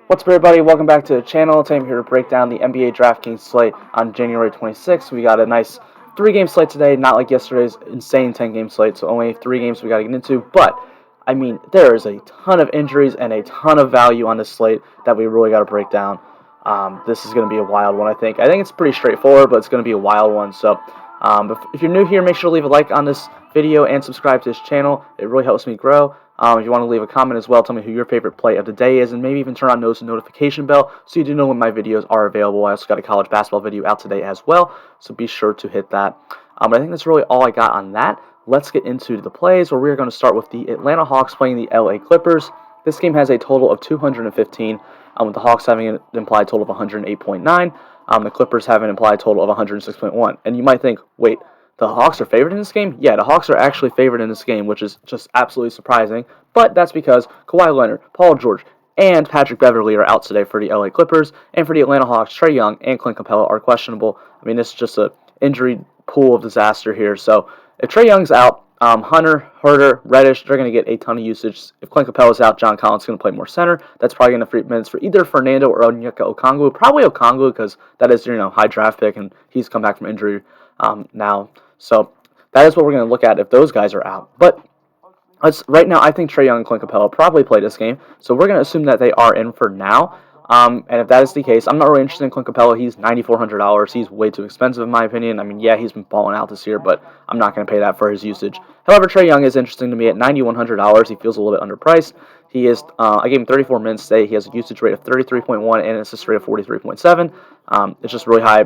What's up, everybody? Welcome back to the channel. Today I'm here to break down the NBA Draftkings slate on January 26th. We got a nice 3-game slate today, not like yesterday's insane 10-game slate, so only 3 games we got to get into. But, I mean, there is a ton of injuries and a ton of value on this slate that we really got to break down. This is going to be a wild one, I think. I think it's pretty straightforward, but it's going to be a wild one. So, if you're new here, make sure to leave a like on this video and subscribe to this channel. It really helps me grow. If you want to leave a comment as well, tell me who your favorite play of the day is, and maybe even turn on the notification bell so you do know when my videos are available. I also got a college basketball video out today as well, so be sure to hit that. But I think that's really all I got on that. Let's get into the plays, where we're going to start with the Atlanta Hawks playing the LA Clippers. This game has a total of 215, with the Hawks having an implied total of 108.9, the Clippers have an implied total of 106.1. And you might think, wait, the Hawks are favored in this game? Yeah, the Hawks are actually favored in this game, which is just absolutely surprising. But that's because Kawhi Leonard, Paul George, and Patrick Beverley are out today for the LA Clippers. And for the Atlanta Hawks, Trae Young and Clint Capella are questionable. I mean, this is just an injury pool of disaster here. So if Trae Young's out, Hunter, Herter, Reddish, they're going to get a ton of usage. If Clint Capella's out, John Collins is going to play more center. That's probably going to free minutes for either Fernando or Onyeka Okongwu. Probably Okongwu, because that is, high draft pick, and he's come back from injury now. So that is what we're going to look at if those guys are out. But right now, I think Trae Young and Clint Capella probably play this game. So we're going to assume that they are in for now. And if that is the case, I'm not really interested in Clint Capella. He's $9,400. He's way too expensive, in my opinion. I mean, yeah, he's been balling out this year, but I'm not going to pay that for his usage. However, Trae Young is interesting to me at $9,100. He feels a little bit underpriced. He is. I gave him 34 minutes today. He has a usage rate of 33.1 and an assist rate of 43.7. It's just really high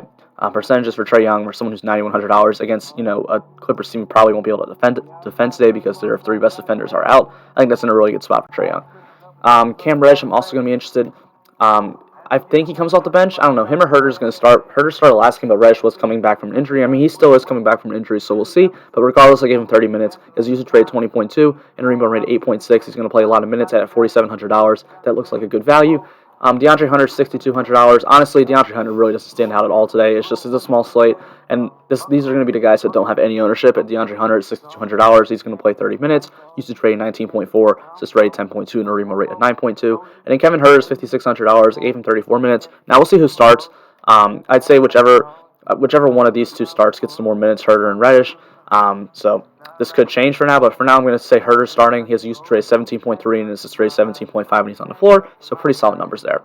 percentages for Trae Young, or someone who's $9,100 against, a Clippers team who probably won't be able to defend today because their 3 best defenders are out. I think that's in a really good spot for Trae Young. Cam Reddish, I'm also going to be interested. I think he comes off the bench. I don't know. Him or Herter's going to start. Herter started last game, but Reddish was coming back from an injury. I mean, he still is coming back from an injury, so we'll see. But regardless, I gave him 30 minutes. His usage rate 20.2 and rebound rate 8.6. He's going to play a lot of minutes at $4,700. That looks like a good value. DeAndre Hunter, $6,200. Honestly, DeAndre Hunter really doesn't stand out at all today. It's a small slate, and these are going to be the guys that don't have any ownership. At DeAndre Hunter at $6,200, he's going to play 30 minutes. Usage rate 19.4, assist rate 10.2, and a rebound rate of 9.2. And then Kevin Huerter is $5,600. I gave him 34 minutes. Now we'll see who starts. I'd say whichever one of these two starts gets some more minutes, Huerter and Reddish. So this could change for now, but for now I'm going to say Herter starting. He has a usage rate 17.3 and assist rate 17.5 when he's on the floor, so pretty solid numbers there.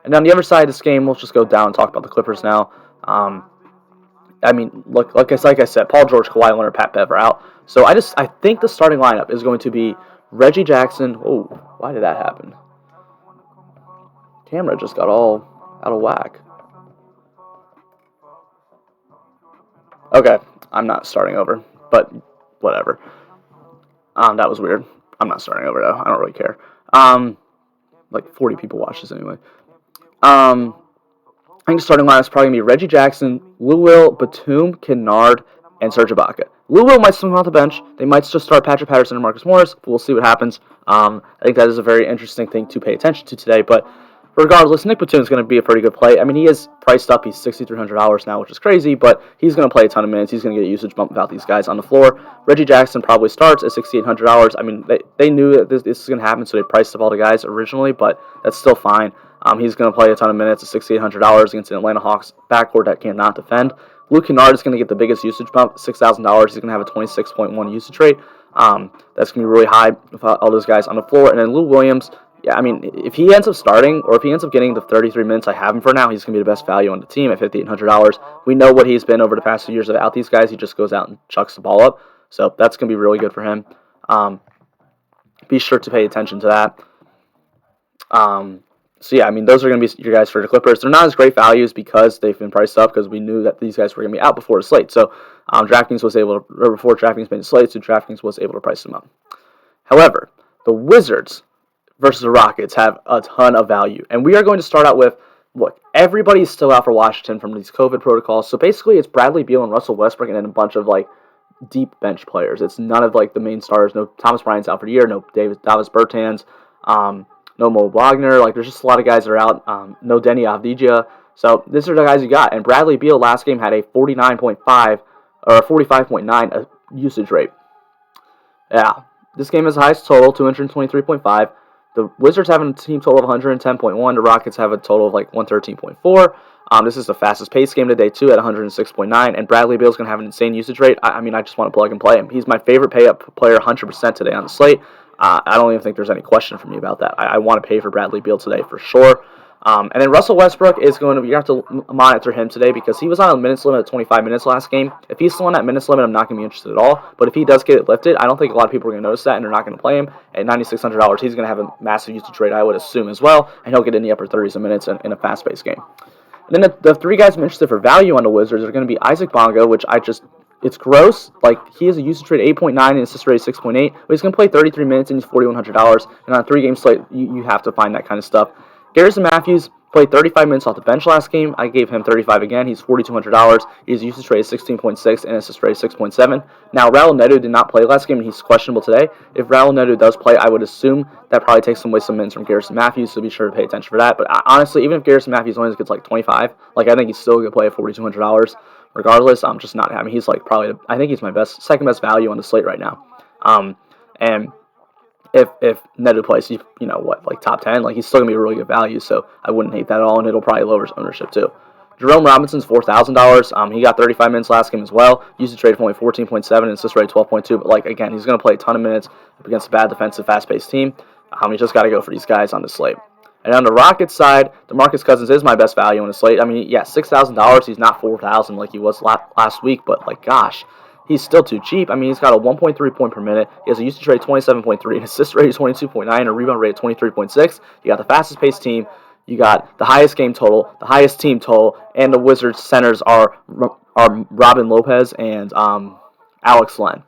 And on the other side of this game, we'll just go down and talk about the Clippers now. I mean, look, like I said, Paul George, Kawhi Leonard, Pat Bev are out. So I think the starting lineup is going to be Reggie Jackson. Oh, why did that happen? Camera just got all out of whack. Okay, I'm not starting over, but whatever. That was weird. I'm not starting over, though. I don't really care. Like 40 people watch this anyway. I think the starting lineup is probably going to be Reggie Jackson, Lou Will, Batum, Kennard, and Serge Ibaka. Lou Will might still come off the bench. They might just start Patrick Patterson and Marcus Morris. We'll see what happens. I think that is a very interesting thing to pay attention to today, but regardless, Nick Batum is going to be a pretty good play. I mean, he is priced up. He's $6,300 now, which is crazy, but he's going to play a ton of minutes. He's going to get a usage bump without these guys on the floor. Reggie Jackson probably starts at $6,800. I mean, they knew that this is going to happen, so they priced up all the guys originally, but that's still fine. He's going to play a ton of minutes at $6,800 against an Atlanta Hawks backcourt that cannot defend. Luke Kennard is going to get the biggest usage bump, $6,000. He's going to have a 26.1 usage rate. That's going to be really high with all those guys on the floor. And then Lou Williams, yeah, I mean, if he ends up starting, or if he ends up getting the 33 minutes I have him for now, he's going to be the best value on the team at $5,800. We know what he's been over the past few years without these guys. He just goes out and chucks the ball up. So that's going to be really good for him. Be sure to pay attention to that. So yeah, I mean, those are going to be your guys for the Clippers. They're not as great values because they've been priced up, because we knew that these guys were going to be out before the slate. So Draftkings was able to, or before Draftkings made the slate, so Draftkings was able to price them up. However, the Wizards versus the Rockets have a ton of value. And we are going to start out with, look, everybody's still out for Washington from these COVID protocols. So basically it's Bradley Beal and Russell Westbrook and then a bunch of deep bench players. It's none of the main stars. No Thomas Bryant's out for the year. No Davis Bertans. No Mo Wagner. There's just a lot of guys that are out. No Denny Avdija. So these are the guys you got. And Bradley Beal last game had a 49.5 or a 45.9 usage rate. Yeah. This game has the highest total, 223.5. The Wizards have a team total of 110.1. The Rockets have a total of like 113.4. This is the fastest paced game today, too, at 106.9. And Bradley Beal's going to have an insane usage rate. I mean, I just want to plug and play him. He's my favorite pay-up player 100% today on the slate. I don't even think there's any question for me about that. I want to pay for Bradley Beal today for sure. And then Russell Westbrook is going to, you have to monitor him today because he was on a minutes limit of 25 minutes last game. If he's still on that minutes limit, I'm not going to be interested at all. But if he does get it lifted, I don't think a lot of people are going to notice that and they're not going to play him. At $9,600, he's going to have a massive usage rate, I would assume, as well. And he'll get in the upper 30s of minutes in a fast-paced game. And then the three guys I'm interested for value on the Wizards are going to be Isaac Bonga, which it's gross. Like, he has a usage rate of 8.9 and assist rate of 6.8. But he's going to play 33 minutes and he's $4,100. And on a three-game slate, you have to find that kind of stuff. Garrison Matthews played 35 minutes off the bench last game. I gave him 35 again. He's $4,200. His usage rate is 16.6 and assist rate is 6.7. Now, Raul Neto did not play last game, and he's questionable today. If Raul Neto does play, I would assume that probably takes away some minutes from Garrison Matthews, so be sure to pay attention for that. But honestly, even if Garrison Matthews only gets like 25, like I think he's still going to play at $4,200 regardless. I'm just not. I mean, he's like probably. I think he's my second best value on the slate right now. And if Neto plays, like top 10, like he's still going to be a really good value, so I wouldn't hate that at all, and it'll probably lower his ownership too. Jerome Robinson's $4,000. He got 35 minutes last game as well. Usage rate of only 14.7 and assist rate 12.2, but like again, he's going to play a ton of minutes against a bad defensive, fast-paced team. You just got to go for these guys on the slate. And on the Rockets side, DeMarcus Cousins is my best value on the slate. I mean, yeah, $6,000. He's not $4,000 like he was last week, but like, gosh, he's still too cheap. I mean, he's got a 1.3 point per minute. He has a usage rate of 27.3, an assist rate of 22.9, and a rebound rate of 23.6. You got the fastest paced team. You got the highest game total, the highest team total, and the Wizards centers are Robin Lopez and Alex Len.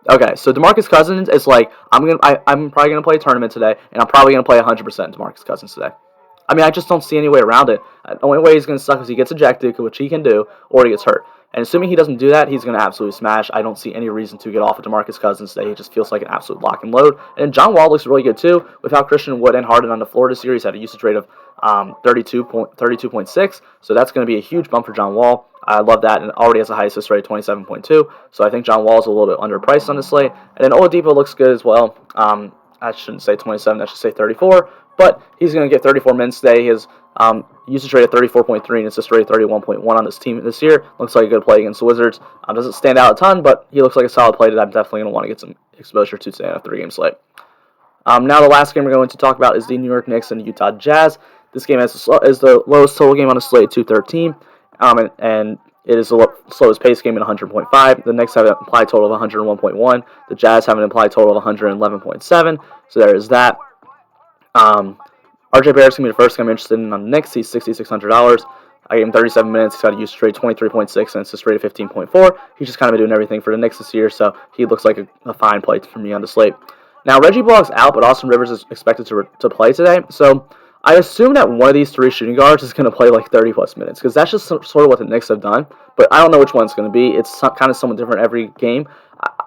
Okay, so DeMarcus Cousins is like, I'm probably gonna play a tournament today, and I'm probably gonna play 100% DeMarcus Cousins today. I mean, I just don't see any way around it. The only way he's gonna suck is he gets ejected, which he can do, or he gets hurt. And assuming he doesn't do that, he's going to absolutely smash. I don't see any reason to get off of DeMarcus Cousins today. He just feels like an absolute lock and load. And John Wall looks really good too. Without Christian Wood and Harden on the floor this series, had a usage rate of 32.6. So that's going to be a huge bump for John Wall. I love that, and already has a high assist rate of 27.2. So I think John Wall is a little bit underpriced on this slate. And then Oladipo looks good as well. I shouldn't say 27, I should say 34. But he's going to get 34 minutes today. His usage rate of 34.3 and assist rate of 31.1 on this team this year. Looks like a good play against the Wizards. Doesn't stand out a ton, but he looks like a solid play that I'm definitely going to want to get some exposure to today on a three-game slate. Now the last game we're going to talk about is the New York Knicks and the Utah Jazz. This game is the lowest total game on the slate, 213, and it is the slowest pace game at 100.5. The Knicks have an implied total of 101.1. The Jazz have an implied total of 111.7. So there is that. RJ Barrett's going to be the first guy I'm interested in on the Knicks. He's $6,600. I gave him 37 minutes. He's got a usage rate 23.6 and assist rate of 15.4. He's just kind of been doing everything for the Knicks this year, so he looks like a fine play for me on the slate. Now, Reggie Bullock's out, but Austin Rivers is expected to play today. So I assume that one of these three shooting guards is going to play like 30-plus minutes, because that's just sort of what the Knicks have done. But I don't know which one it's going to be. It's kind of somewhat different every game.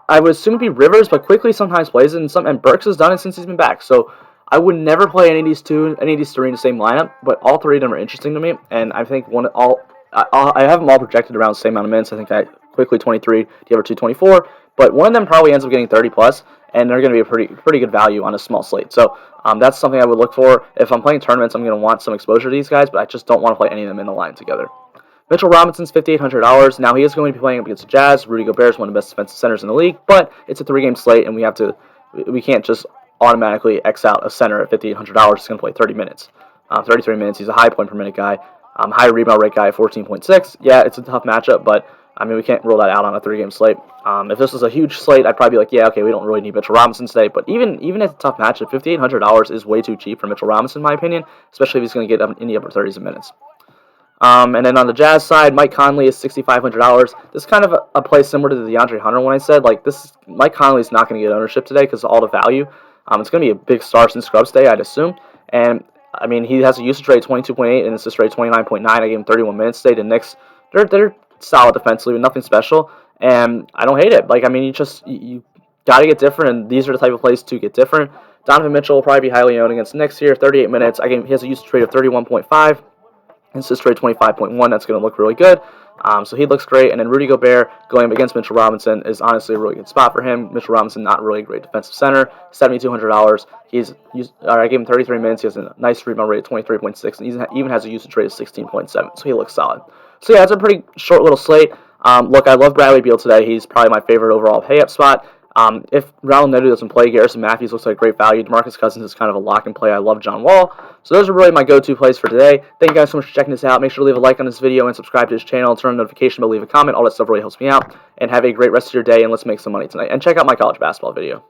I would assume it'd be Rivers, but quickly sometimes plays it, and Burks has done it since he's been back. So I would never play any of these three in the same lineup, but all three of them are interesting to me, and I think I have them all projected around the same amount of minutes. I think I quickly 23, the other two 24, but one of them probably ends up getting 30 plus, and they're going to be a pretty good value on a small slate. So that's something I would look for. If I'm playing tournaments, I'm going to want some exposure to these guys, but I just don't want to play any of them in the line together. Mitchell Robinson's $5,800. Now he is going to be playing up against the Jazz. Rudy Gobert is one of the best defensive centers in the league, but it's a three-game slate, and we can't just automatically X out a center at $5,800. He's going to play 30 minutes. 33 minutes. He's a high point per minute guy. High rebound rate guy, 14.6. Yeah, it's a tough matchup, but I mean, we can't rule that out on a three-game slate. If this was a huge slate, I'd probably be like, yeah, okay, we don't really need Mitchell Robinson today. But even at a tough matchup, $5,800 is way too cheap for Mitchell Robinson, in my opinion, especially if he's going to get in the upper 30s of minutes. And then on the Jazz side, Mike Conley is $6,500. This is kind of a play similar to the DeAndre Hunter one I said. Like, Mike Conley is not going to get ownership today because of all the value. It's going to be a big stars and scrubs day, I'd assume. And, I mean, he has a usage rate of 22.8 and assist rate 29.9. I gave him 31 minutes today. The Knicks, they're solid defensively, but nothing special. And I don't hate it. Like, I mean, you got to get different, and these are the type of plays to get different. Donovan Mitchell will probably be highly owned against the Knicks here, 38 minutes. He has a usage rate of 31.5. And assist rate 25.1, that's going to look really good. So he looks great. And then Rudy Gobert going up against Mitchell Robinson is honestly a really good spot for him. Mitchell Robinson, not really a great defensive center, $7,200. I gave him 33 minutes. He has a nice rebound rate of 23.6, and he even has a usage rate of 16.7. So he looks solid. So yeah, that's a pretty short little slate. Look, I love Bradley Beal today. He's probably my favorite overall pay-up spot. If Raul Neto doesn't play, Garrison Matthews looks like great value. DeMarcus Cousins is kind of a lock and play. I love John Wall. So those are really my go-to plays for today. Thank you guys so much for checking this out. Make sure to leave a like on this video and subscribe to this channel. Turn on the notification bell, leave a comment. All that stuff really helps me out. And have a great rest of your day, and let's make some money tonight. And check out my college basketball video.